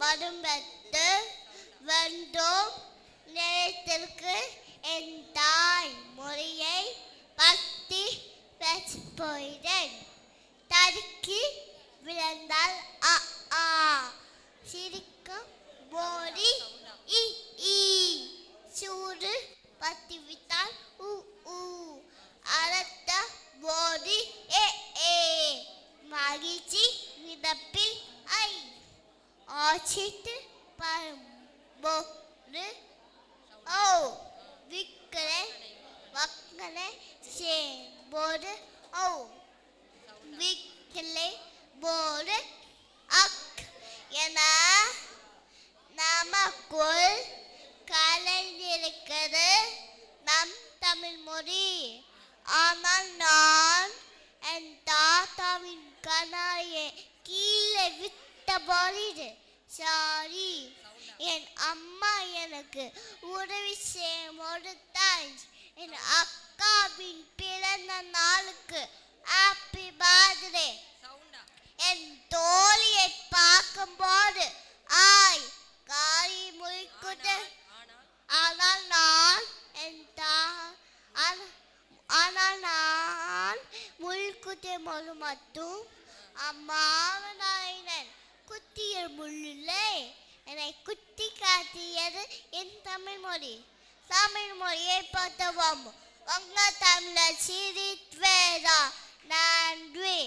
மறுபெற்று வென்றோம் நேரத்திற்கு என் தாய் மொழியை பக்தி பெற்றேன். தடுக்கி விழுந்தால் அ ஆ, சிரிக்கும் போது இ ஈ, சூடு பத்திவிட்டால் உ ஊ, அழைத்த போது ஏ ஏ, மகிழ்ச்சி நிரப்பில் ஐ, ஆச்சிட்டு பரும்போது ஓ, விக்கலை வக்கலை சேம்போது ஓ, விக்கலை போது அக் என நமக்குள் கலைந்திருக்கிறது நம் தமிழ் மொழி. ஆனால் நான் என் தாத்தாவின் கனாயை கீழே விட்ட பொழுது சாரி, என் அம்மா எனக்கு உதவி செய்யும்போது தேங்க்ஸ், என் அக்காவின் பிறந்த நாளுக்கு ஹாப்பி பர்த்டே, என் தோழியை பார்க்கும்போது ஆய் காரி முழிக்குது. ஆனால் நான் முழுக்குதே மொழி மட்டும் அம்மாவனாயினன் குத்திய முள்ளிலே என்னை குத்தி காட்டியது என் தமிழ் மொழி. தமிழ் மொழியை பார்த்தவோம் உங்க தமிழர் சிரித்வேதா. நன்றி.